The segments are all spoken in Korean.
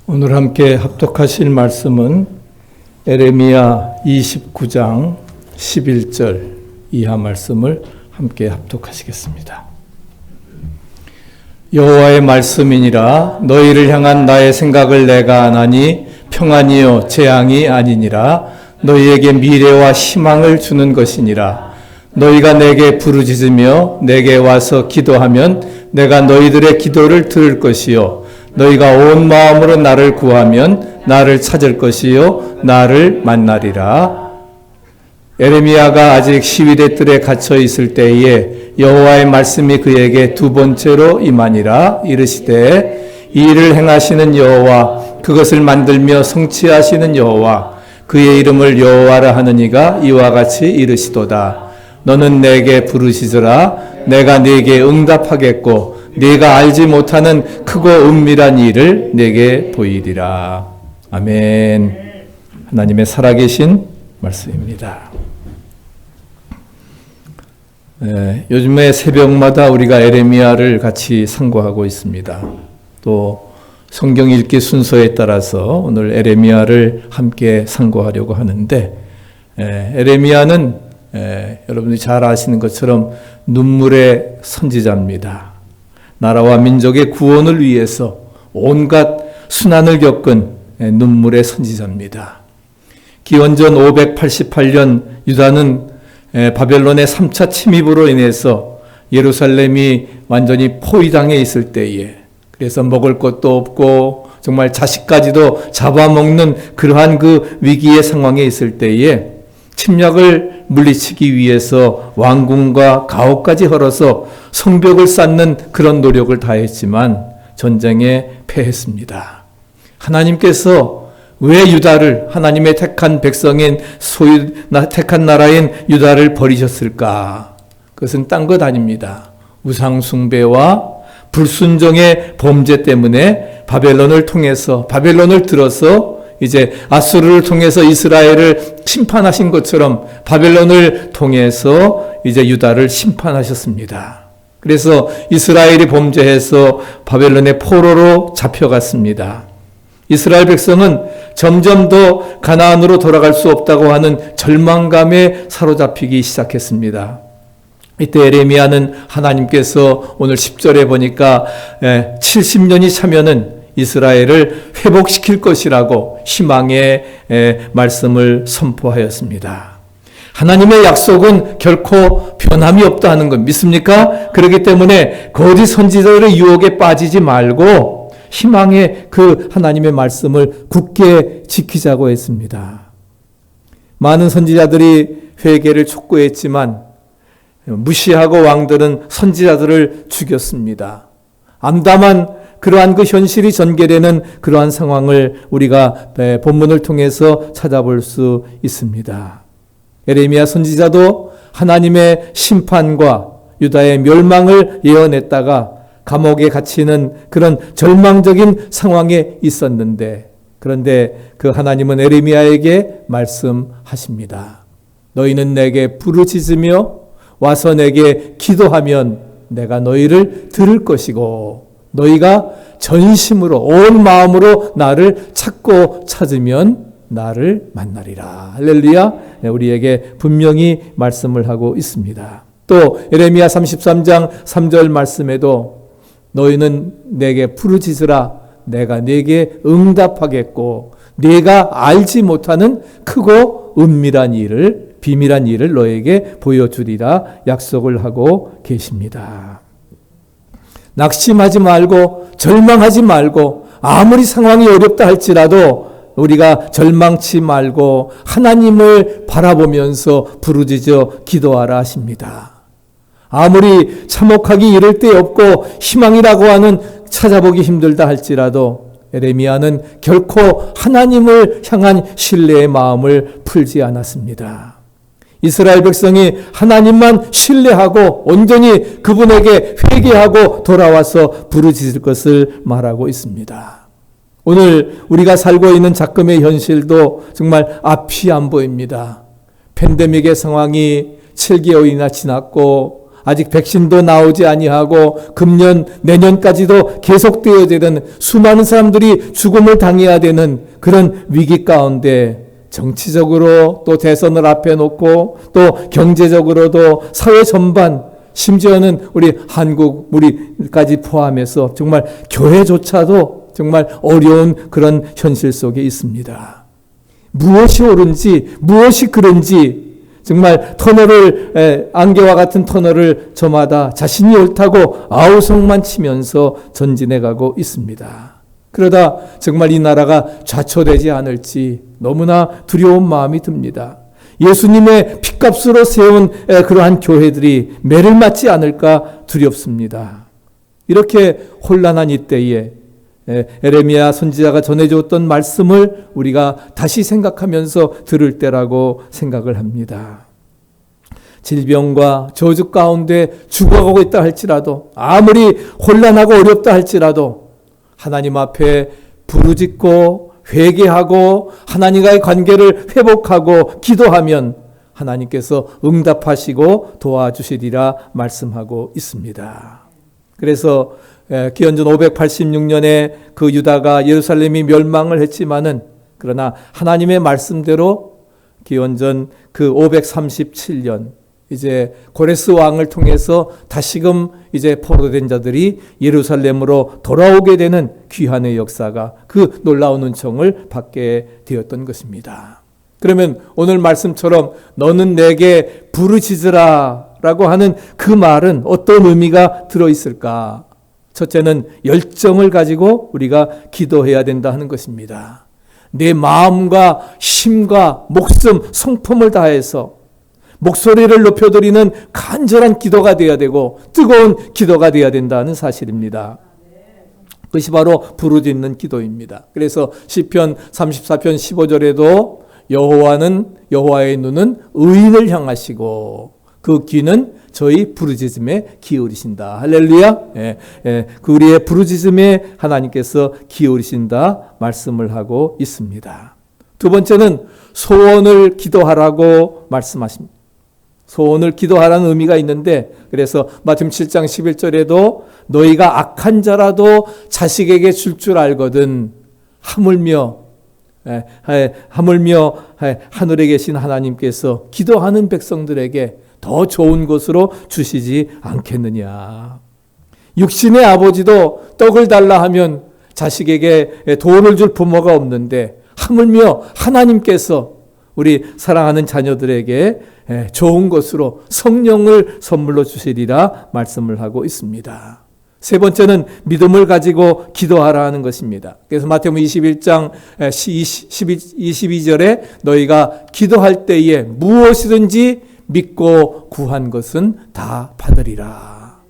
오늘 함께 합독하실 말씀은 에레미야 29장 11절 이하 말씀을 함께 합독하시겠습니다. 여호와의 말씀이니라. 너희를 향한 나의 생각을 내가 아나니 평안이요 재앙이 아니니라. 너희에게 미래와 희망을 주는 것이니라. 너희가 내게 부르짖으며 내게 와서 기도하면 내가 너희들의 기도를 들을 것이요 너희가 온 마음으로 나를 구하면 나를 찾을 것이요 나를 만나리라. 에레미야가 아직 시위대 뜰에 갇혀 있을 때에 여호와의 말씀이 그에게 두 번째로 임하니라. 이르시되 이 일을 행하시는 여호와 그것을 만들며 성취하시는 여호와 그의 이름을 여호와라 하는 이가 이와 같이 이르시도다. 너는 내게 부르시더라. 내가 네게 응답하겠고 네가 알지 못하는 크고 은밀한 일을 내게 보이리라. 아멘. 하나님의 살아계신 말씀입니다. 요즘에 새벽마다 우리가 에레미야를 같이 상고하고 있습니다. 또 성경 읽기 순서에 따라서 오늘 에레미야를 함께 상고하려고 하는데, 에레미야는 여러분들이 잘 아시는 것처럼 눈물의 선지자입니다. 나라와 민족의 구원을 위해서 온갖 순환을 겪은 눈물의 선지자입니다. 기원전 588년 유다는 바벨론의 3차 침입으로 인해서 예루살렘이 완전히 포위당해 있을 때에, 그래서 먹을 것도 없고 정말 자식까지도 잡아먹는 그러한 그 위기의 상황에 있을 때에 침략을 물리치기 위해서 왕궁과 가옥까지 헐어서 성벽을 쌓는 그런 노력을 다했지만 전쟁에 패했습니다. 하나님께서 왜 유다를, 하나님의 택한 백성인 소유 택한 나라인 유다를 버리셨을까? 그것은 딴 것 아닙니다. 우상 숭배와 불순종의 범죄 때문에 바벨론을 들어서 이제 아수르를 통해서 이스라엘을 심판하신 것처럼 바벨론을 통해서 이제 유다를 심판하셨습니다. 그래서 이스라엘이 범죄해서 바벨론의 포로로 잡혀갔습니다. 이스라엘 백성은 점점 더 가나안으로 돌아갈 수 없다고 하는 절망감에 사로잡히기 시작했습니다. 이때 에레미야는 하나님께서 오늘 10절에 보니까 70년이 차면은 이스라엘을 회복시킬 것이라고 희망의 말씀을 선포하였습니다. 하나님의 약속은 결코 변함이 없다 하는 것 믿습니까? 그렇기 때문에 거짓 선지자들의 유혹에 빠지지 말고 희망의 그 하나님의 말씀을 굳게 지키자고 했습니다. 많은 선지자들이 회개를 촉구했지만 무시하고 왕들은 선지자들을 죽였습니다. 암담한 그러한 그 현실이 전개되는 그러한 상황을 우리가 본문을 통해서 찾아볼 수 있습니다. 에레미야 선지자도 하나님의 심판과 유다의 멸망을 예언했다가 감옥에 갇히는 그런 절망적인 상황에 있었는데, 그런데 그 하나님은 에레미야에게 말씀하십니다. 너희는 내게 부르짖으며 와서 내게 기도하면 내가 너희를 들을 것이고 너희가 전심으로 온 마음으로 나를 찾으면 나를 만나리라. 할렐루야. 우리에게 분명히 말씀을 하고 있습니다. 또 에레미야 33장 3절 말씀에도 너희는 내게 부르짖으라. 내가 네게 응답하겠고 네가 알지 못하는 크고 은밀한 일을, 비밀한 일을 너에게 보여주리라 약속을 하고 계십니다. 낙심하지 말고 절망하지 말고 아무리 상황이 어렵다 할지라도 우리가 절망치 말고 하나님을 바라보면서 부르짖어 기도하라 하십니다. 아무리 참혹하기 이를 데 없고 희망이라고 하는 찾아보기 힘들다 할지라도 에레미야는 결코 하나님을 향한 신뢰의 마음을 풀지 않았습니다. 이스라엘 백성이 하나님만 신뢰하고 온전히 그분에게 회개하고 돌아와서 부르짖을 것을 말하고 있습니다. 오늘 우리가 살고 있는 작금의 현실도 정말 앞이 안 보입니다. 팬데믹의 상황이 7개월이나 지났고 아직 백신도 나오지 아니하고 금년 내년까지도 계속되어지는 수많은 사람들이 죽음을 당해야 되는 그런 위기 가운데 정치적으로 또 대선을 앞에 놓고 또 경제적으로도 사회 전반 심지어는 우리 한국 우리까지 포함해서 정말 교회조차도 정말 어려운 그런 현실 속에 있습니다. 무엇이 옳은지 무엇이 그른지 정말 터널을 안개와 같은 터널을 저마다 자신이 옳다고 아우성만 치면서 전진해 가고 있습니다. 그러다 정말 이 나라가 좌초되지 않을지 너무나 두려운 마음이 듭니다. 예수님의 핏값으로 세운 그러한 교회들이 매를 맞지 않을까 두렵습니다. 이렇게 혼란한 이때에 에레미야 선지자가 전해주었던 말씀을 우리가 다시 생각하면서 들을 때라고 생각을 합니다. 질병과 저주 가운데 죽어가고 있다 할지라도 아무리 혼란하고 어렵다 할지라도 하나님 앞에 부르짖고 회개하고 하나님과의 관계를 회복하고 기도하면 하나님께서 응답하시고 도와주시리라 말씀하고 있습니다. 그래서 기원전 586년에 그 유다가 예루살렘이 멸망을 했지만은 그러나 하나님의 말씀대로 기원전 그 537년 이제 고레스 왕을 통해서 다시금 이제 포로된 자들이 예루살렘으로 돌아오게 되는 귀환의 역사가 그 놀라운 은총을 받게 되었던 것입니다. 그러면 오늘 말씀처럼 너는 내게 부르짖으라 라고 하는 그 말은 어떤 의미가 들어있을까? 첫째는 열정을 가지고 우리가 기도해야 된다 하는 것입니다. 내 마음과 힘과 목숨, 성품을 다해서 목소리를 높여드리는 간절한 기도가 되어야 되고 뜨거운 기도가 되어야 된다는 사실입니다. 그것이 바로 부르짖는 기도입니다. 그래서 시편 34편 15절에도 여호와의 눈은 의인을 향하시고 그 귀는 저희 부르짖음에 기울이신다. 할렐루야. 그 우리의 부르짖음에 하나님께서 기울이신다 말씀을 하고 있습니다. 두 번째는 소원을 기도하라고 말씀하십니다. 소원을 기도하라는 의미가 있는데 그래서 마태복음 7장 11절에도 너희가 악한 자라도 자식에게 줄 알거든 하물며 하늘에 계신 하나님께서 기도하는 백성들에게 더 좋은 것으로 주시지 않겠느냐. 육신의 아버지도 떡을 달라 하면 자식에게 돈을 줄 부모가 없는데 하물며 하나님께서 우리 사랑하는 자녀들에게 좋은 것으로 성령을 선물로 주시리라 말씀을 하고 있습니다. 세 번째는 믿음을 가지고 기도하라 하는 것입니다. 그래서 마태복음 21장 22절에 너희가 기도할 때에 무엇이든지 믿고 구한 것은 다 받으리라.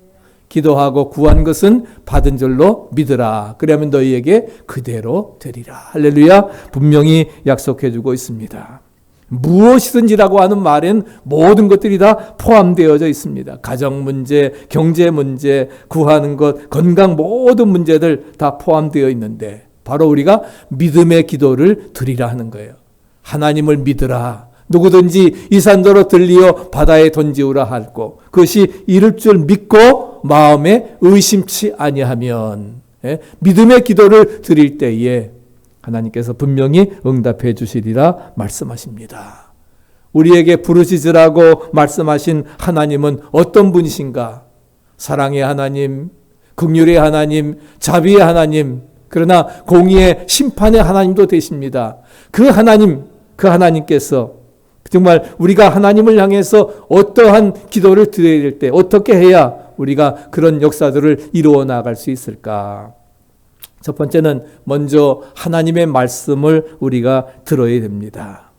기도하고 구한 것은 받은 줄로 믿으라. 그러면 너희에게 그대로 되리라. 할렐루야. 분명히 약속해 주고 있습니다. 무엇이든지라고 하는 말엔 모든 것들이 다 포함되어져 있습니다. 가정 문제, 경제 문제, 구하는 것, 건강 모든 문제들 다 포함되어 있는데 바로 우리가 믿음의 기도를 드리라 하는 거예요. 하나님을 믿으라. 누구든지 이 산도로 들리어 바다에 던지우라 하고 그것이 이룰 줄 믿고 마음에 의심치 아니하면 믿음의 기도를 드릴 때에 하나님께서 분명히 응답해 주시리라 말씀하십니다. 우리에게 부르짖으라고 말씀하신 하나님은 어떤 분이신가? 사랑의 하나님, 긍휼의 하나님, 자비의 하나님, 그러나 공의의 심판의 하나님도 되십니다. 그 하나님께서 정말 우리가 하나님을 향해서 어떠한 기도를 드려야 될 때 어떻게 해야 우리가 그런 역사들을 이루어 나갈 수 있을까? 첫 번째는 먼저 하나님의 말씀을 우리가 들어야 됩니다.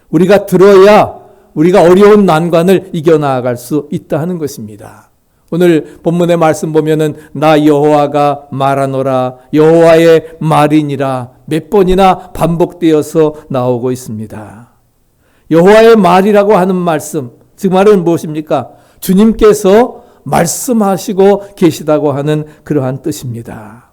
우리가 들어야 우리가 어려운 난관을 이겨나갈 수 있다 하는 것입니다. 오늘 본문의 말씀 보면은 나 여호와가 말하노라 여호와의 말이니라 몇 번이나 반복되어서 나오고 있습니다. 여호와의 말이라고 하는 말씀, 즉 말은 무엇입니까? 주님께서 말씀하시고 계시다고 하는 그러한 뜻입니다.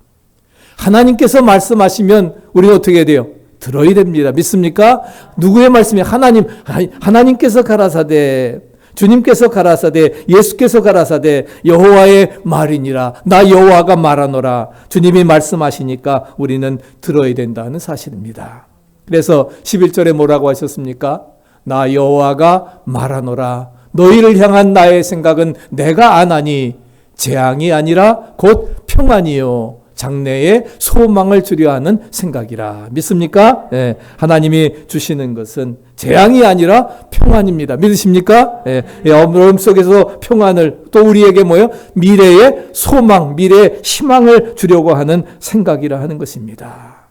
하나님께서 말씀하시면 우리는 어떻게 돼요? 들어야 됩니다. 믿습니까? 누구의 말씀이 하나님께서 가라사대 주님께서 가라사대, 예수께서 가라사대 여호와의 말이니라. 나 여호와가 말하노라. 주님이 말씀하시니까 우리는 들어야 된다는 사실입니다. 그래서 11절에 뭐라고 하셨습니까? 나 여호와가 말하노라. 너희를 향한 나의 생각은 내가 아나니 재앙이 아니라 곧 평안이요 장래에 소망을 주려 하는 생각이라. 믿습니까? 예, 하나님이 주시는 것은 재앙이 아니라 평안입니다. 믿으십니까? 예, 어려움 속에서 평안을, 또 우리에게 뭐예요? 미래의 소망, 미래의 희망을 주려고 하는 생각이라 하는 것입니다.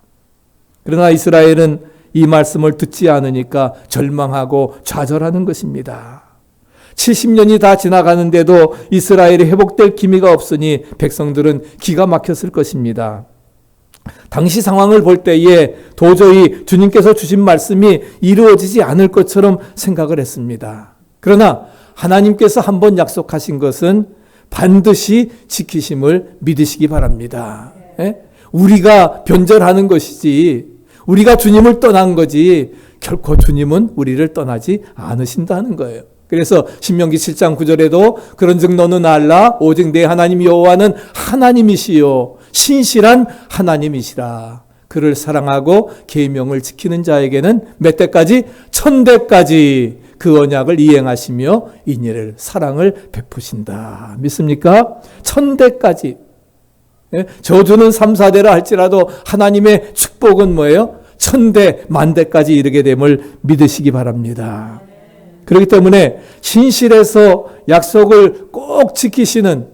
그러나 이스라엘은 이 말씀을 듣지 않으니까 절망하고 좌절하는 것입니다. 70년이 다 지나가는데도 이스라엘이 회복될 기미가 없으니 백성들은 기가 막혔을 것입니다. 당시 상황을 볼 때에 도저히 주님께서 주신 말씀이 이루어지지 않을 것처럼 생각을 했습니다. 그러나 하나님께서 한번 약속하신 것은 반드시 지키심을 믿으시기 바랍니다. 우리가 변절하는 것이지, 우리가 주님을 떠난 거지, 결코 주님은 우리를 떠나지 않으신다는 거예요. 그래서 신명기 7장 9절에도 그런즉 너는 알라 오직 내 하나님 여호와는 하나님이시요 신실한 하나님이시라. 그를 사랑하고 계명을 지키는 자에게는 몇 대까지? 1000대까지 그 언약을 이행하시며 인일을 사랑을 베푸신다. 믿습니까? 1000대까지. 저주는 3, 4대라 할지라도 하나님의 축복은 뭐예요? 1000대, 만대까지 이르게 됨을 믿으시기 바랍니다. 그렇기 때문에 신실해서 약속을 꼭 지키시는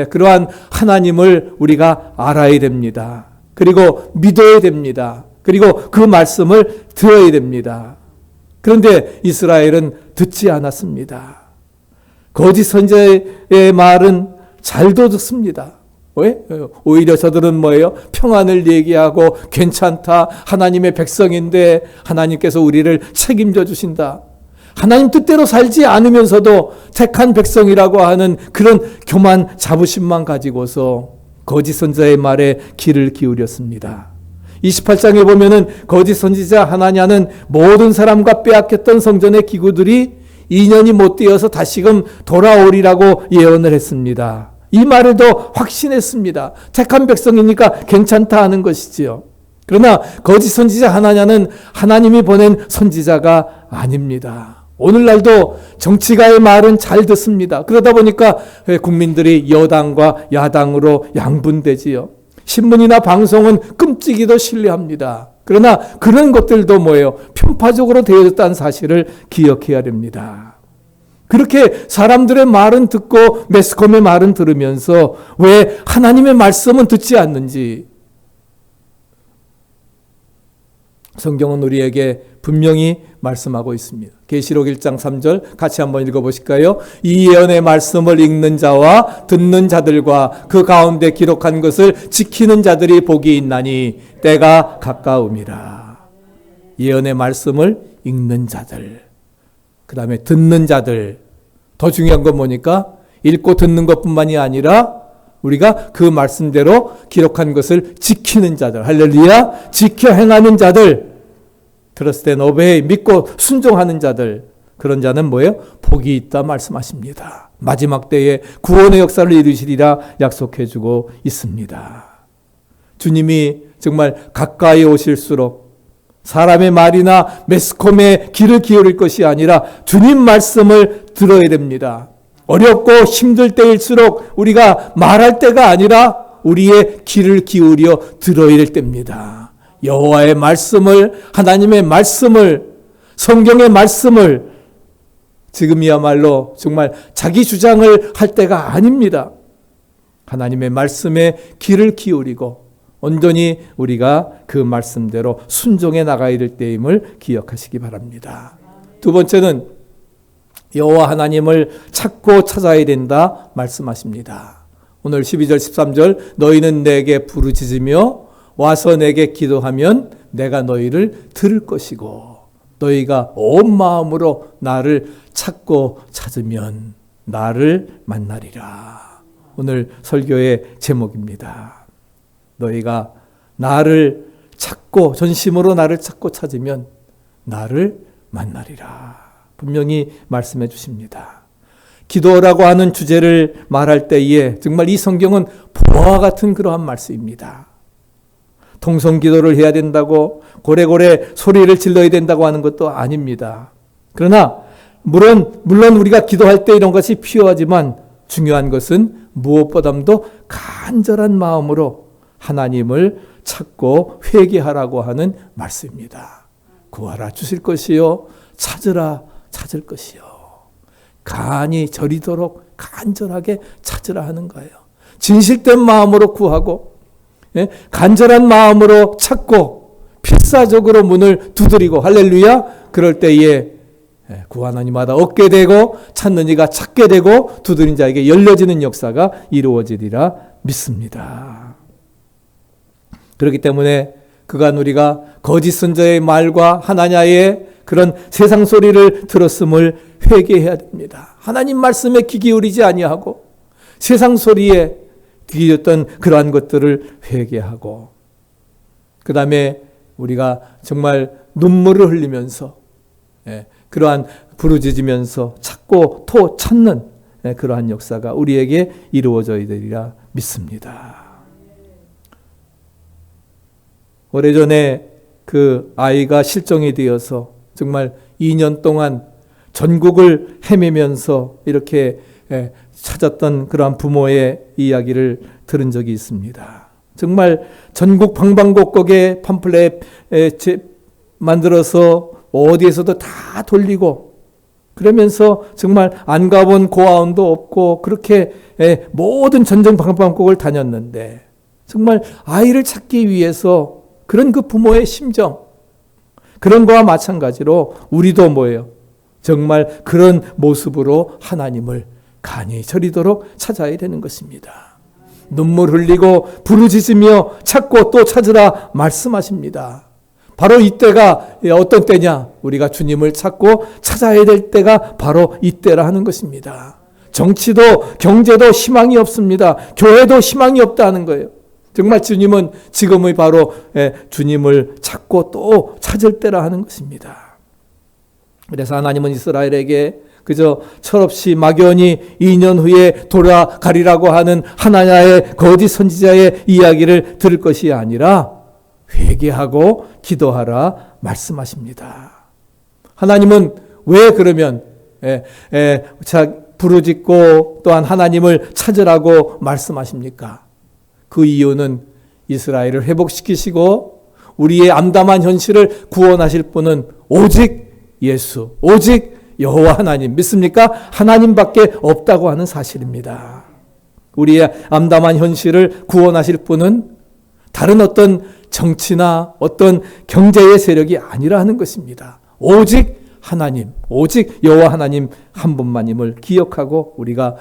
그러한 하나님을 우리가 알아야 됩니다. 그리고 믿어야 됩니다. 그리고 그 말씀을 들어야 됩니다. 그런데 이스라엘은 듣지 않았습니다. 거짓 선지자의 말은 잘도 듣습니다. 왜? 오히려 저들은 뭐예요? 평안을 얘기하고 괜찮다. 하나님의 백성인데 하나님께서 우리를 책임져 주신다. 하나님 뜻대로 살지 않으면서도 택한 백성이라고 하는 그런 교만 자부심만 가지고서 거짓 선지자의 말에 귀를 기울였습니다. 28장에 보면은 거짓 선지자 하나냐는 모든 사람과 빼앗겼던 성전의 기구들이 2년이 못 되어서 다시금 돌아오리라고 예언을 했습니다. 이 말에도 확신했습니다. 택한 백성이니까 괜찮다 하는 것이지요. 그러나 거짓 선지자 하나냐는 하나님이 보낸 선지자가 아닙니다. 오늘날도 정치가의 말은 잘 듣습니다. 그러다 보니까 국민들이 여당과 야당으로 양분되지요. 신문이나 방송은 끔찍이도 신뢰합니다. 그러나 그런 것들도 뭐예요? 편파적으로 되어졌다는 사실을 기억해야 됩니다. 그렇게 사람들의 말은 듣고 매스컴의 말은 들으면서 왜 하나님의 말씀은 듣지 않는지, 성경은 우리에게 분명히 말씀하고 있습니다. 계시록 1장 3절 같이 한번 읽어보실까요? 이 예언의 말씀을 읽는 자와 듣는 자들과 그 가운데 기록한 것을 지키는 자들이 복이 있나니 때가 가까움이라. 예언의 말씀을 읽는 자들, 그 다음에 듣는 자들. 더 중요한 건 뭐니까? 읽고 듣는 것뿐만이 아니라 우리가 그 말씀대로 기록한 것을 지키는 자들. 할렐루야. 지켜 행하는 자들. 트러스트 앤 오베이, 믿고 순종하는 자들. 그런 자는 뭐예요? 복이 있다 말씀하십니다. 마지막 때에 구원의 역사를 이루시리라 약속해주고 있습니다. 주님이 정말 가까이 오실수록 사람의 말이나 매스컴에 귀를 기울일 것이 아니라 주님 말씀을 들어야 됩니다. 어렵고 힘들 때일수록 우리가 말할 때가 아니라 우리의 귀를 기울여 들어야 될 때입니다. 여호와의 말씀을, 하나님의 말씀을, 성경의 말씀을 지금이야말로 정말 자기 주장을 할 때가 아닙니다. 하나님의 말씀에 귀를 기울이고 온전히 우리가 그 말씀대로 순종해 나가야 될 때임을 기억하시기 바랍니다. 두 번째는 여호와 하나님을 찾고 찾아야 된다 말씀하십니다. 오늘 12절 13절 너희는 내게 부르짖으며 와서 내게 기도하면 내가 너희를 들을 것이고 너희가 온 마음으로 나를 찾고 찾으면 나를 만나리라. 오늘 설교의 제목입니다. 너희가 나를 찾고 전심으로 나를 찾고 찾으면 나를 만나리라. 분명히 말씀해 주십니다. 기도라고 하는 주제를 말할 때에 정말 이 성경은 보화와 같은 그러한 말씀입니다. 통성기도를 해야 된다고 고래고래 소리를 질러야 된다고 하는 것도 아닙니다. 그러나 물론 우리가 기도할 때 이런 것이 필요하지만 중요한 것은 무엇보다도 간절한 마음으로 하나님을 찾고 회개하라고 하는 말씀입니다. 구하라 주실 것이요 찾으라 찾을 것이요. 간이 저리도록 간절하게 찾으라 하는 거예요. 진실된 마음으로 구하고 간절한 마음으로 찾고 필사적으로 문을 두드리고 할렐루야. 그럴 때에 구하는 이마다 얻게 되고 찾는 이가 찾게 되고 두드린 자에게 열려지는 역사가 이루어지리라 믿습니다. 그렇기 때문에 그간 우리가 거짓 선자의 말과 하나냐의 그런 세상 소리를 들었음을 회개해야 됩니다. 하나님 말씀에 귀 기울이지 아니하고 세상 소리에 귀 기울였던 그러한 것들을 회개하고 그 다음에 우리가 정말 눈물을 흘리면서 그러한 부르짖으면서 찾고 또 찾는 그러한 역사가 우리에게 이루어져야 되리라 믿습니다. 오래전에 그 아이가 실종이 되어서 정말 2년 동안 전국을 헤매면서 이렇게 찾았던 그러한 부모의 이야기를 들은 적이 있습니다. 정말 전국 방방곡곡에 팜플렛 만들어서 어디에서도 다 돌리고 그러면서 정말 안 가본 고아원도 없고 그렇게 모든 전전 방방곡곡을 다녔는데 정말 아이를 찾기 위해서 그런 그 부모의 심정 그런 거와 마찬가지로 우리도 뭐예요? 정말 그런 모습으로 하나님을 간이 저리도록 찾아야 되는 것입니다. 눈물 흘리고 부르짖으며 찾고 또 찾으라 말씀하십니다. 바로 이때가 어떤 때냐? 우리가 주님을 찾고 찾아야 될 때가 바로 이때라 하는 것입니다. 정치도 경제도 희망이 없습니다. 교회도 희망이 없다는 거예요. 정말 주님은 지금의 바로 주님을 찾고 또 찾을 때라 하는 것입니다. 그래서 하나님은 이스라엘에게 그저 철없이 막연히 2년 후에 돌아가리라고 하는 하나냐의 거짓 선지자의 이야기를 들을 것이 아니라 회개하고 기도하라 말씀하십니다. 하나님은 왜 그러면 부르짖고 또한 하나님을 찾으라고 말씀하십니까? 그 이유는 이스라엘을 회복시키시고 우리의 암담한 현실을 구원하실 분은 오직 예수, 오직 여호와 하나님 믿습니까? 하나님밖에 없다고 하는 사실입니다. 우리의 암담한 현실을 구원하실 분은 다른 어떤 정치나 어떤 경제의 세력이 아니라 하는 것입니다. 오직 하나님, 오직 여호와 하나님 한 분만임을 기억하고 우리가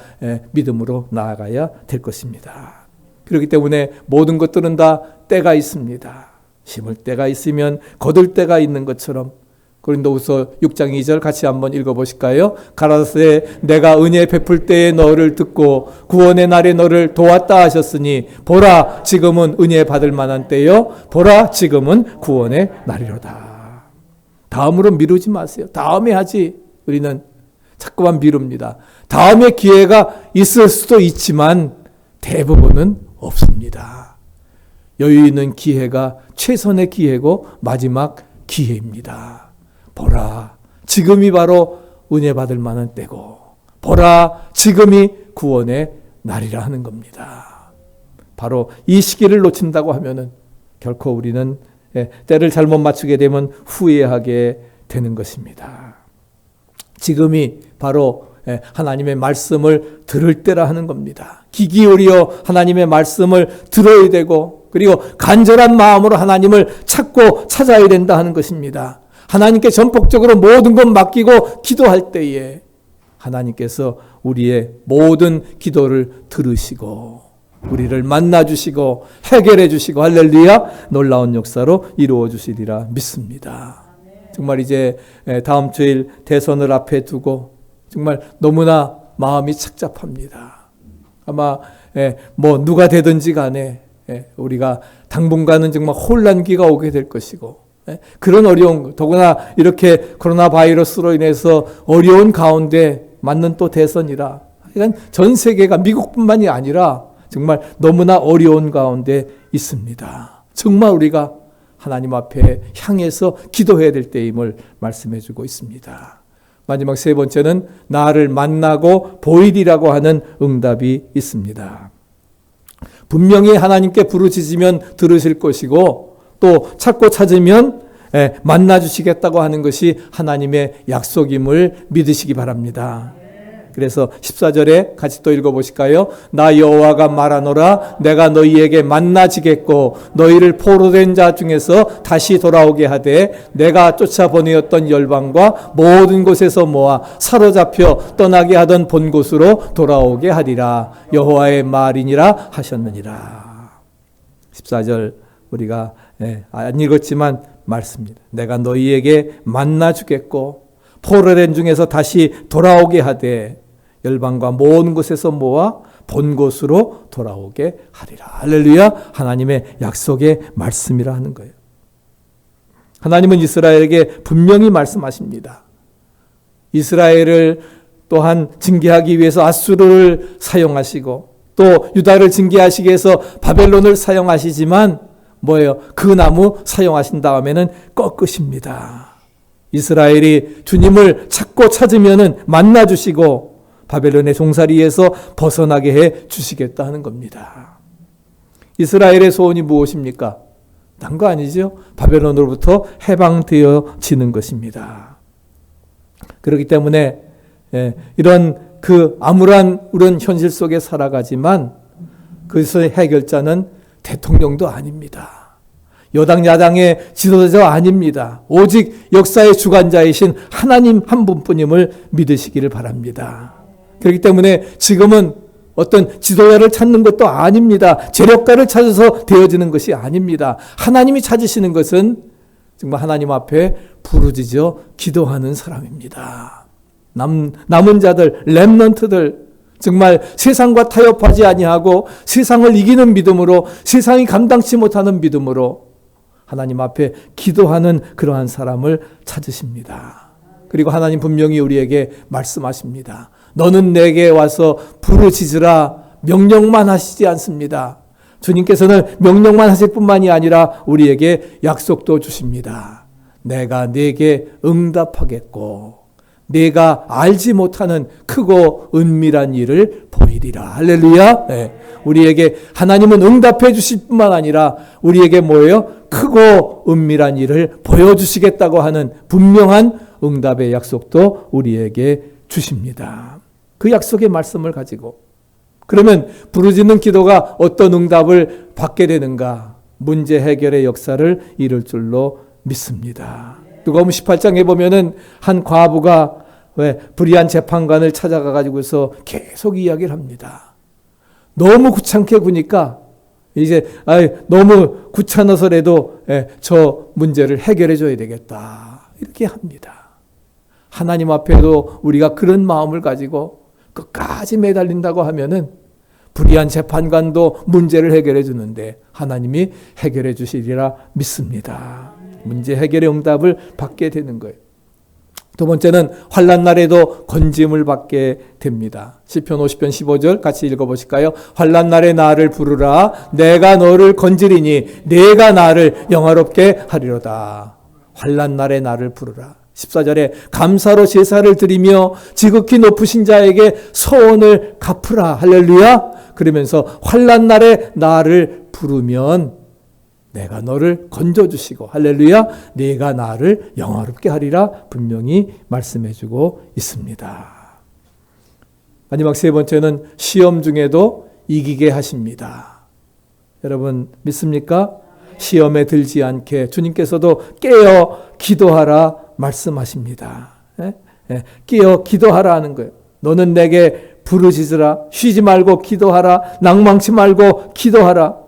믿음으로 나아가야 될 것입니다. 그렇기 때문에 모든 것들은 다 때가 있습니다. 심을 때가 있으면 거둘 때가 있는 것처럼 고린도후서 6장 2절 같이 한번 읽어보실까요? 가라사대 내가 은혜 베풀 때에 너를 듣고 구원의 날에 너를 도왔다 하셨으니 보라 지금은 은혜 받을 만한 때요 보라 지금은 구원의 날이로다. 다음으로 미루지 마세요. 다음에 하지. 우리는 자꾸만 미룹니다. 다음에 기회가 있을 수도 있지만 대부분은 없습니다. 여유 있는 기회가 최선의 기회고 마지막 기회입니다. 보라, 지금이 바로 은혜 받을 만한 때고, 보라, 지금이 구원의 날이라 하는 겁니다. 바로 이 시기를 놓친다고 하면은 결코 우리는 때를 잘못 맞추게 되면 후회하게 되는 것입니다. 지금이 바로 하나님의 말씀을 들을 때라 하는 겁니다. 귀 기울여 하나님의 말씀을 들어야 되고, 그리고 간절한 마음으로 하나님을 찾고 찾아야 된다 하는 것입니다. 하나님께 전폭적으로 모든 것 맡기고 기도할 때에 하나님께서 우리의 모든 기도를 들으시고 우리를 만나주시고 해결해 주시고 할렐루야 놀라운 역사로 이루어 주시리라 믿습니다. 정말 이제 다음 주일 대선을 앞에 두고 정말 너무나 마음이 착잡합니다. 아마 누가 되든지 간에 우리가 당분간은 정말 혼란기가 오게 될 것이고, 그런 어려운, 더구나 이렇게 코로나 바이러스로 인해서 어려운 가운데 맞는 또 대선이라. 그러니까 전 세계가 미국뿐만이 아니라 정말 너무나 어려운 가운데 있습니다. 정말 우리가 하나님 앞에 향해서 기도해야 될 때임을 말씀해 주고 있습니다. 마지막 세 번째는 나를 만나고 보이리라고 하는 응답이 있습니다. 분명히 하나님께 부르짖으면 들으실 것이고 또 찾고 찾으면 만나 주시겠다고 하는 것이 하나님의 약속임을 믿으시기 바랍니다. 그래서 14절에 같이 또 읽어보실까요? 나 여호와가 말하노라 내가 너희에게 만나지겠고 너희를 포로된 자 중에서 다시 돌아오게 하되 내가 쫓아보내었던 열방과 모든 곳에서 모아 사로잡혀 떠나게 하던 본 곳으로 돌아오게 하리라. 여호와의 말이니라 하셨느니라. 14절 우리가 안 읽었지만 말씀입니다. 내가 너희에게 만나주겠고 포로된 중에서 다시 돌아오게 하되 열방과 모든 곳에서 모아 본 곳으로 돌아오게 하리라. 할렐루야. 하나님의 약속의 말씀이라 하는 거예요. 하나님은 이스라엘에게 분명히 말씀하십니다. 이스라엘을 또한 징계하기 위해서 아수르를 사용하시고 또 유다를 징계하시기 위해서 바벨론을 사용하시지만 뭐예요? 그 나무 사용하신 다음에는 꺾으십니다. 이스라엘이 주님을 찾고 찾으면은 만나 주시고 바벨론의 종살이에서 벗어나게 해 주시겠다 하는 겁니다. 이스라엘의 소원이 무엇입니까? 딴 거 아니죠? 바벨론으로부터 해방되어지는 것입니다. 그렇기 때문에 이런 그 암울한 우리는 현실 속에 살아가지만 그것의 해결자는 대통령도 아닙니다. 여당 야당의 지도자도 아닙니다. 오직 역사의 주관자이신 하나님 한 분뿐임을 믿으시기를 바랍니다. 그렇기 때문에 지금은 어떤 지도자를 찾는 것도 아닙니다. 재력가를 찾아서 되어지는 것이 아닙니다. 하나님이 찾으시는 것은 정말 하나님 앞에 부르짖어 기도하는 사람입니다. 남은 자들, 렘넌트들, 정말 세상과 타협하지 아니하고 세상을 이기는 믿음으로, 세상이 감당치 못하는 믿음으로 하나님 앞에 기도하는 그러한 사람을 찾으십니다. 그리고 하나님 분명히 우리에게 말씀하십니다. 너는 내게 와서 부르짖으라. 명령만 하시지 않습니다. 주님께서는 명령만 하실 뿐만이 아니라 우리에게 약속도 주십니다. 내가 네게 응답하겠고 네가 알지 못하는 크고 은밀한 일을 보이리라. 할렐루야. 네. 우리에게 하나님은 응답해 주실 뿐만 아니라 우리에게 뭐예요? 크고 은밀한 일을 보여주시겠다고 하는 분명한 응답의 약속도 우리에게 주십니다. 그 약속의 말씀을 가지고 그러면 부르짖는 기도가 어떤 응답을 받게 되는가? 문제 해결의 역사를 이룰 줄로 믿습니다. 누가복음 18장에 보면은 한 과부가 불의한 재판관을 찾아가 가지고서 계속 이야기를 합니다. 너무 귀찮게 구니까 이제 너무 귀찮아서라도 저 문제를 해결해 줘야 되겠다. 이렇게 합니다. 하나님 앞에도 우리가 그런 마음을 가지고 끝까지 매달린다고 하면은 불의한 재판관도 문제를 해결해 주는데 하나님이 해결해 주시리라 믿습니다. 문제 해결의 응답을 받게 되는 거예요. 두 번째는 환난 날에도 건짐을 받게 됩니다. 시편 50편 15절 같이 읽어보실까요? 환난 날에 나를 부르라. 내가 너를 건지리니 내가 나를 영화롭게 하리로다. 환난 날에 나를 부르라. 14절에 감사로 제사를 드리며 지극히 높으신 자에게 소원을 갚으라. 할렐루야. 그러면서 환난 날에 나를 부르면 내가 너를 건져주시고 할렐루야 네가 나를 영화롭게 하리라 분명히 말씀해주고 있습니다. 마지막 세 번째는 시험 중에도 이기게 하십니다. 여러분 믿습니까? 시험에 들지 않게 주님께서도 깨어 기도하라 말씀하십니다. 깨어 기도하라 하는 거예요. 너는 내게 부르짖으라. 쉬지 말고 기도하라. 낭망치 말고 기도하라.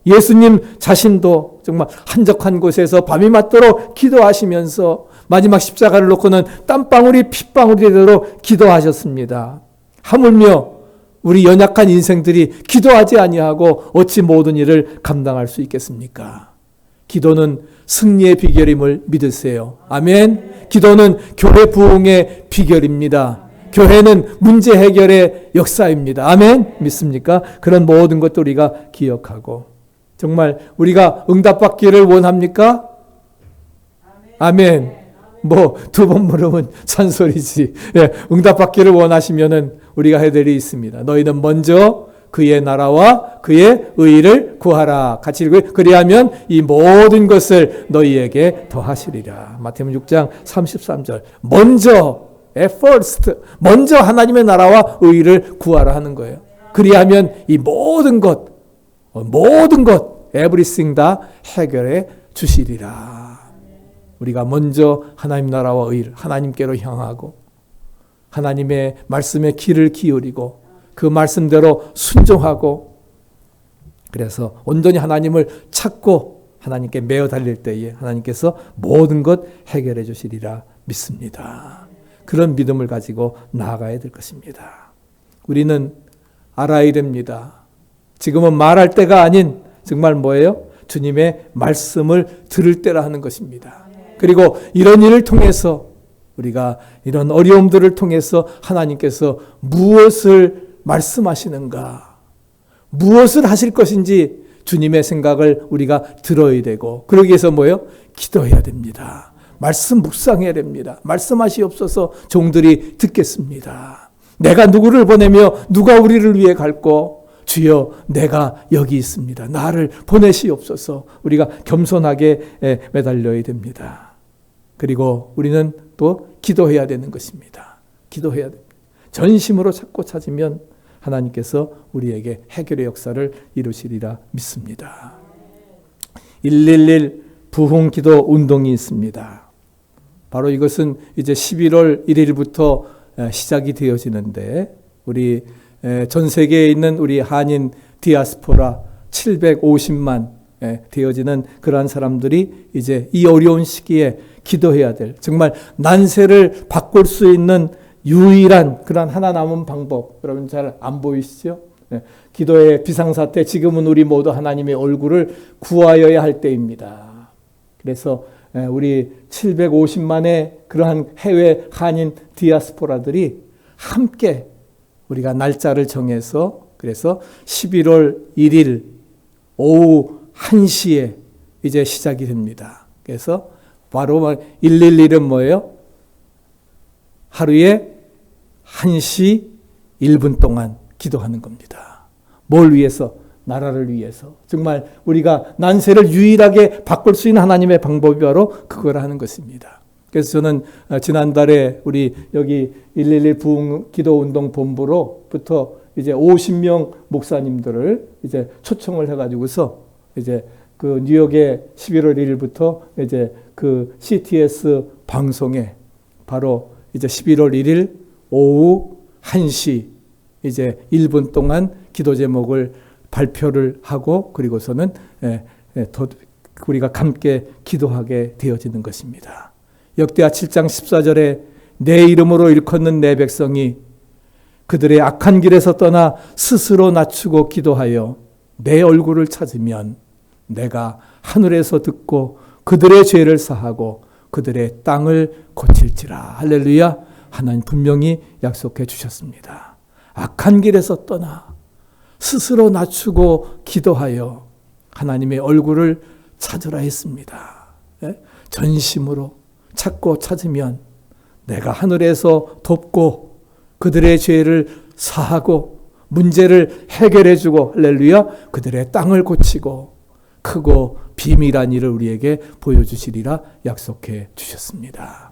예수님 자신도 정말 한적한 곳에서 밤이 맞도록 기도하시면서 마지막 십자가를 놓고는 땀방울이 핏방울이 되도록 기도하셨습니다. 하물며 우리 연약한 인생들이 기도하지 아니하고 어찌 모든 일을 감당할 수 있겠습니까? 기도는 승리의 비결임을 믿으세요. 아멘. 기도는 교회 부흥의 비결입니다. 교회는 문제 해결의 역사입니다. 아멘? 믿습니까? 그런 모든 것도 우리가 기억하고 정말 우리가 응답받기를 원합니까? 아멘. 뭐 두 번 물으면 잔소리지. 예, 응답받기를 원하시면은 우리가 해야 될 일이 있습니다. 너희는 먼저 그의 나라와 그의 의를 구하라. 같이 읽어요. 그리하면 이 모든 것을 너희에게 더하시리라. 마태복음 6장 33절. 먼저 first, 먼저 하나님의 나라와 의를 구하라 하는 거예요. 그리하면 이 모든 것, everything 다 해결해 주시리라. 우리가 먼저 하나님 나라와 의를 하나님께로 향하고 하나님의 말씀에 귀를 기울이고 그 말씀대로 순종하고 그래서 온전히 하나님을 찾고 하나님께 매어 달릴 때에 하나님께서 모든 것 해결해 주시리라 믿습니다. 그런 믿음을 가지고 나아가야 될 것입니다. 우리는 알아야 됩니다. 지금은 말할 때가 아닌 정말 뭐예요? 주님의 말씀을 들을 때라 하는 것입니다. 그리고 이런 일을 통해서 우리가 이런 어려움들을 통해서 하나님께서 무엇을 말씀하시는가, 무엇을 하실 것인지 주님의 생각을 우리가 들어야 되고 그러기 위해서 뭐예요? 기도해야 됩니다. 말씀 묵상해야 됩니다. 말씀하시옵소서 종들이 듣겠습니다. 내가 누구를 보내며 누가 우리를 위해 갈고 주여 내가 여기 있습니다. 나를 보내시옵소서. 우리가 겸손하게 매달려야 됩니다. 그리고 우리는 또 기도해야 되는 것입니다. 기도해야 됩니다. 전심으로 찾고 찾으면 하나님께서 우리에게 해결의 역사를 이루시리라 믿습니다. 111 부흥기도 운동이 있습니다. 바로 이것은 이제 11월 1일부터 시작이 되어지는데 우리 전 세계에 있는 우리 한인 디아스포라 750만 되어지는 그러한 사람들이 이제 이 어려운 시기에 기도해야 될 정말 난세를 바꿀 수 있는 유일한 그런 하나 남은 방법 여러분 잘 안 보이시죠? 기도의 비상사태 지금은 우리 모두 하나님의 얼굴을 구하여야 할 때입니다. 그래서 우리 750만의 그러한 해외 한인 디아스포라들이 함께 우리가 날짜를 정해서 그래서 11월 1일 오후 1시에 이제 시작이 됩니다. 그래서 바로 111은 뭐예요? 하루에 1시 1분 동안 기도하는 겁니다. 뭘 위해서? 나라를 위해서. 정말 우리가 난세를 유일하게 바꿀 수 있는 하나님의 방법이 바로 그걸 하는 것입니다. 그래서 저는 지난달에 우리 여기 111 부흥 기도 운동 본부로부터 이제 50명 목사님들을 이제 초청을 해가지고서 이제 그 뉴욕의 11월 1일부터 이제 그 CTS 방송에 바로 이제 11월 1일 오후 1시 이제 1분 동안 기도 제목을 발표를 하고 그리고서는 우리가 함께 기도하게 되어지는 것입니다. 역대하 7장 14절에 내 이름으로 일컫는 내 백성이 그들의 악한 길에서 떠나 스스로 낮추고 기도하여 내 얼굴을 찾으면 내가 하늘에서 듣고 그들의 죄를 사하고 그들의 땅을 고칠지라. 할렐루야. 하나님 분명히 약속해 주셨습니다. 악한 길에서 떠나 스스로 낮추고 기도하여 하나님의 얼굴을 찾으라 했습니다. 전심으로 찾고 찾으면 내가 하늘에서 돕고 그들의 죄를 사하고 문제를 해결해 주고 할렐루야 그들의 땅을 고치고 크고 비밀한 일을 우리에게 보여주시리라 약속해 주셨습니다.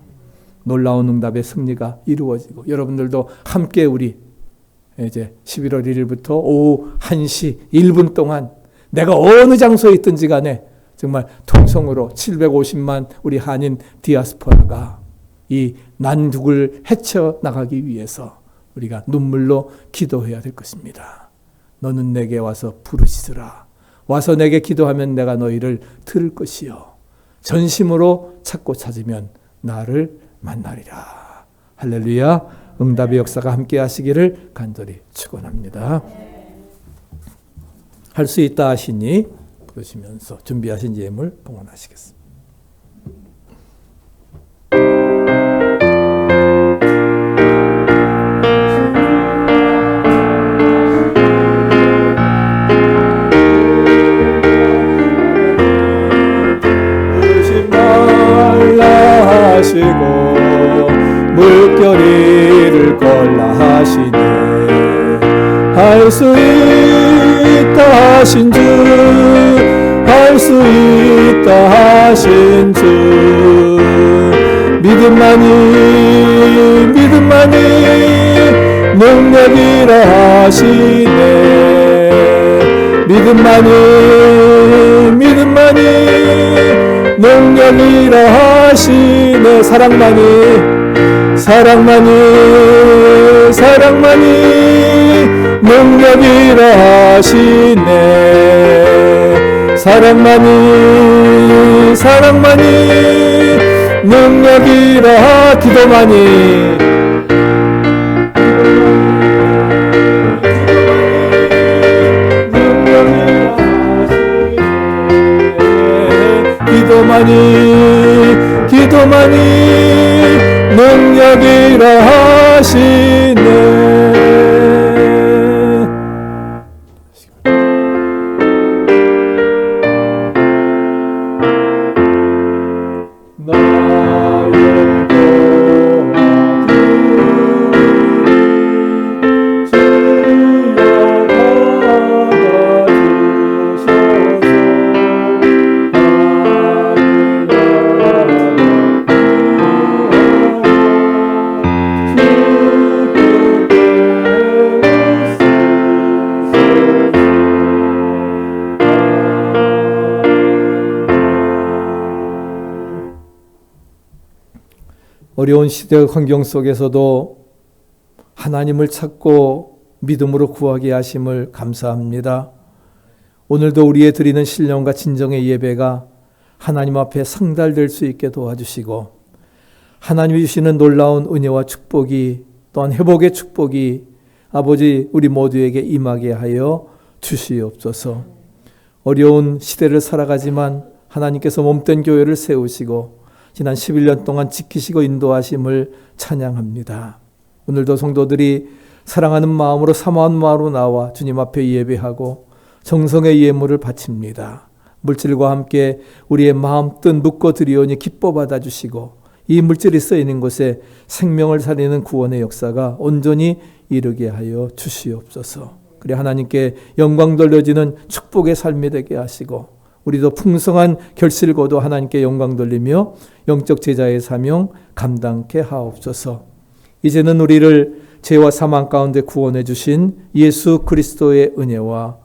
놀라운 응답의 승리가 이루어지고 여러분들도 함께 우리 이제 11월 1일부터 오후 1시 1분 동안 내가 어느 장소에 있든지 간에 정말 통성으로 750만 우리 한인 디아스포라가 이 난국을 헤쳐나가기 위해서 우리가 눈물로 기도해야 될 것입니다. 너는 내게 와서 부르시더라. 와서 내게 기도하면 내가 너희를 들을 것이요. 전심으로 찾고 찾으면 나를 만나리라. 할렐루야. 응답의 역사가 함께 하시기를 간절히 축원합니다. 할 수 있다 하시니 부르시면서 준비하신 예물 봉헌하시겠습니다. 하시고 물결이를 걸라 하시네. 할 수 있다 하신 주, 할 수 있다 하신 주, 믿음만이 능력이라 하시네. 믿음만이 능력이라 하시네. 사랑만이 능력이라 하시네. 사랑만이 능력이라. 기도만이 기도만이 능력이라 하시네. 어려운 시대의 환경 속에서도 하나님을 찾고 믿음으로 구하게 하심을 감사합니다. 오늘도 우리의 드리는 신령과 진정의 예배가 하나님 앞에 상달될 수 있게 도와주시고, 하나님이 주시는 놀라운 은혜와 축복이, 또한 회복의 축복이 아버지 우리 모두에게 임하게 하여 주시옵소서. 어려운 시대를 살아가지만 하나님께서 몸된 교회를 세우시고 지난 11년 동안 지키시고 인도하심을 찬양합니다. 오늘도 성도들이 사랑하는 마음으로, 사모한 마음으로 나와 주님 앞에 예배하고 정성의 예물을 바칩니다. 물질과 함께 우리의 마음 뜻 묶어 드리오니 기뻐 받아주시고, 이 물질이 쓰이는 곳에 생명을 살리는 구원의 역사가 온전히 이루게 하여 주시옵소서. 그래 하나님께 영광 돌려지는 축복의 삶이 되게 하시고, 우리도 풍성한 결실고도 하나님께 영광 돌리며 영적 제자의 사명 감당케 하옵소서. 이제는 우리를 죄와 사망 가운데 구원해 주신 예수 그리스도의 은혜와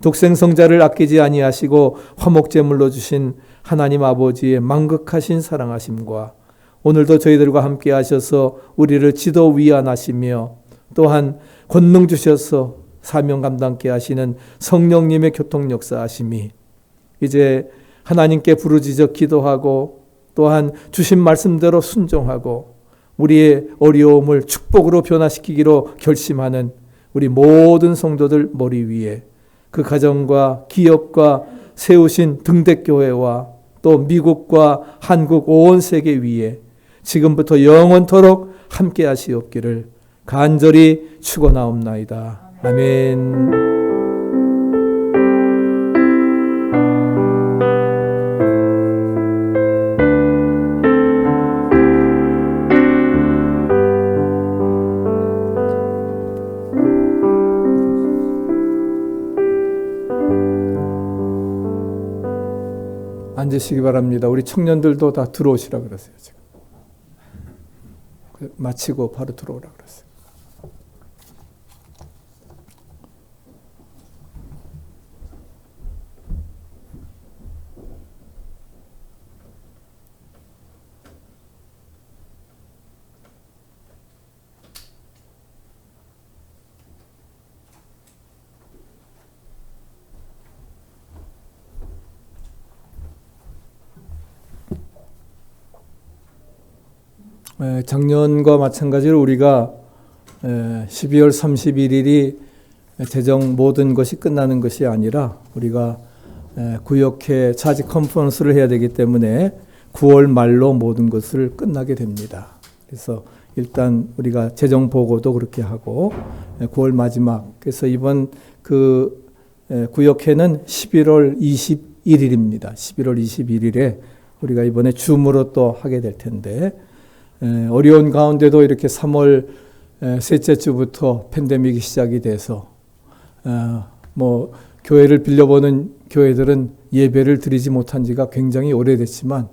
독생성자를 아끼지 아니하시고 화목제물로 주신 하나님 아버지의 만극하신 사랑하심과 오늘도 저희들과 함께 하셔서 우리를 지도 위안하시며 또한 권능 주셔서 사명 감당케 하시는 성령님의 교통 역사하심이 이제 하나님께 부르짖어 기도하고 또한 주신 말씀대로 순종하고 우리의 어려움을 축복으로 변화시키기로 결심하는 우리 모든 성도들 머리 위에 그 가정과 기업과 세우신 등대교회와 또 미국과 한국 온 세계 위에 지금부터 영원토록 함께 하시옵기를 간절히 축원하옵나이다. 아멘. 앉으시기 바랍니다. 우리 청년들도 다 들어오시라 그러세요. 지금 마치고 바로 들어오라 그랬어요. 작년과 마찬가지로 우리가 12월 31일이 재정 모든 것이 끝나는 것이 아니라 우리가 구역회 차지 컨퍼런스를 해야 되기 때문에 9월 말로 모든 것을 끝나게 됩니다. 그래서 일단 우리가 재정 보고도 그렇게 하고 9월 마지막, 그래서 이번 그 구역회는 11월 21일입니다. 11월 21일에 우리가 이번에 줌으로 또 하게 될 텐데 어려운 가운데도 이렇게 3월 셋째 주부터 팬데믹이 시작이 돼서 교회를 빌려보는 교회들은 예배를 드리지 못한 지가 굉장히 오래됐지만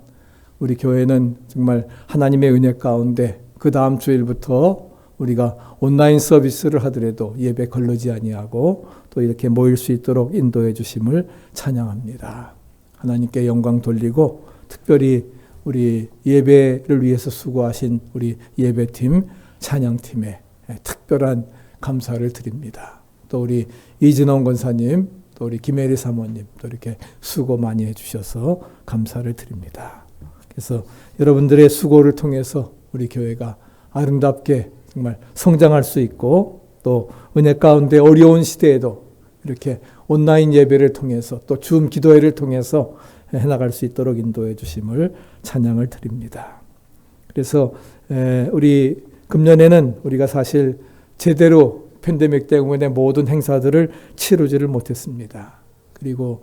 우리 교회는 정말 하나님의 은혜 가운데 그 다음 주일부터 우리가 온라인 서비스를 하더라도 예배 걸르지 아니하고 또 이렇게 모일 수 있도록 인도해 주심을 찬양합니다. 하나님께 영광 돌리고 특별히 우리 예배를 위해서 수고하신 우리 예배팀, 찬양팀에 특별한 감사를 드립니다. 또 우리 이진원 권사님, 또 우리 김혜리 사모님 또 이렇게 수고 많이 해주셔서 감사를 드립니다. 그래서 여러분들의 수고를 통해서 우리 교회가 아름답게 정말 성장할 수 있고 또 은혜 가운데 어려운 시대에도 이렇게 온라인 예배를 통해서 또 줌 기도회를 통해서 해나갈 수 있도록 인도해 주심을 찬양을 드립니다. 그래서 우리 금년에는 우리가 사실 제대로 팬데믹 때문에 모든 행사들을 치르지를 못했습니다. 그리고